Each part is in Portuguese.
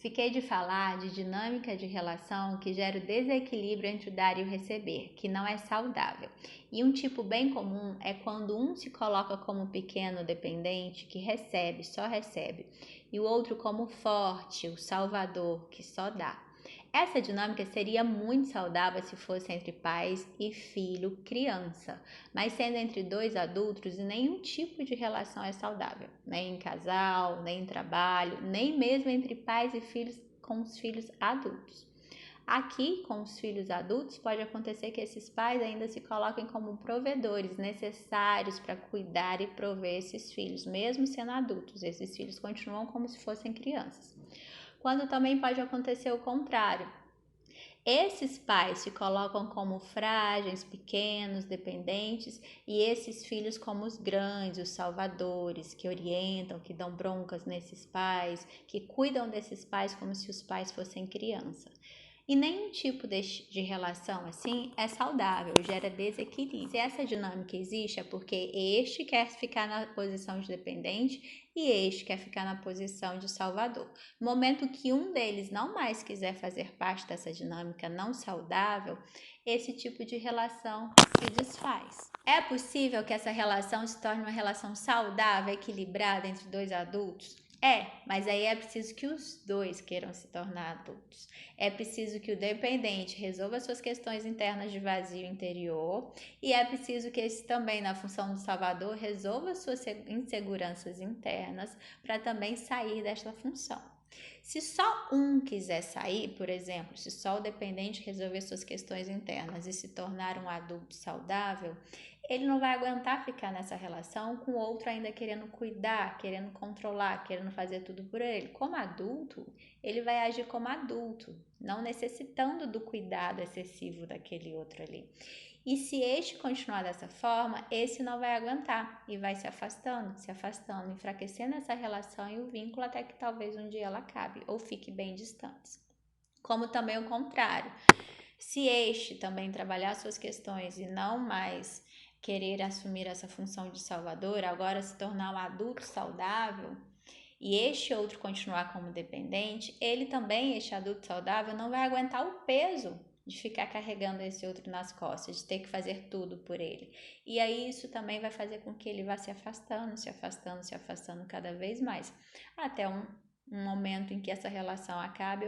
Fiquei de falar de dinâmica de relação que gera o desequilíbrio entre o dar e o receber, que não é saudável. E um tipo bem comum é quando um se coloca como pequeno dependente, que recebe, só recebe, e o outro como forte, o salvador, que só dá. Essa dinâmica seria muito saudável se fosse entre pais e filho, criança, mas sendo entre dois adultos, nenhum tipo de relação é saudável, nem em casal, nem em trabalho, nem mesmo entre pais e filhos com os filhos adultos. Aqui, com os filhos adultos, pode acontecer que esses pais ainda se coloquem como provedores necessários para cuidar e prover esses filhos, mesmo sendo adultos. Esses filhos continuam como se fossem crianças. Quando também pode acontecer o contrário. Esses pais se colocam como frágeis, pequenos, dependentes, e esses filhos como os grandes, os salvadores, que orientam, que dão broncas nesses pais, que cuidam desses pais como se os pais fossem crianças. E nenhum tipo de relação assim é saudável, gera desequilíbrio. Se essa dinâmica existe é porque este quer ficar na posição de dependente e este quer ficar na posição de salvador. No momento que um deles não mais quiser fazer parte dessa dinâmica não saudável, esse tipo de relação se desfaz. É possível que essa relação se torne uma relação saudável, equilibrada entre dois adultos? Mas aí é preciso que os dois queiram se tornar adultos. É preciso que o dependente resolva suas questões internas de vazio interior e é preciso que esse também, na função do salvador, resolva suas inseguranças internas para também sair desta função. Se só um quiser sair, por exemplo, se só o dependente resolver suas questões internas e se tornar um adulto saudável, ele não vai aguentar ficar nessa relação com o outro ainda querendo cuidar, querendo controlar, querendo fazer tudo por ele. Como adulto, ele vai agir como adulto, não necessitando do cuidado excessivo daquele outro ali. E se este continuar dessa forma, esse não vai aguentar e vai se afastando, enfraquecendo essa relação e o vínculo até que talvez um dia ela acabe ou fique bem distantes. Como também o contrário, se este também trabalhar suas questões e não mais querer assumir essa função de salvador, agora se tornar um adulto saudável, e este outro continuar como dependente, ele também, este adulto saudável, não vai aguentar o peso de ficar carregando esse outro nas costas, de ter que fazer tudo por ele. E aí isso também vai fazer com que ele vá se afastando cada vez mais, até um momento em que essa relação acabe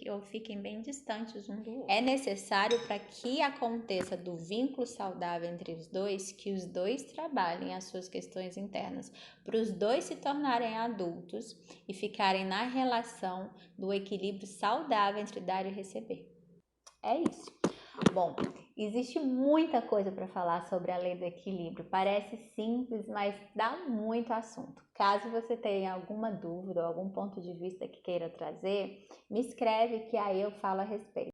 ou fiquem bem distantes um do outro. É necessário, para que aconteça do vínculo saudável entre os dois, que os dois trabalhem as suas questões internas, para os dois se tornarem adultos e ficarem na relação do equilíbrio saudável entre dar e receber. É isso. Bom, existe muita coisa para falar sobre a lei do equilíbrio. Parece simples, mas dá muito assunto. Caso você tenha alguma dúvida ou algum ponto de vista que queira trazer, me escreve que aí eu falo a respeito.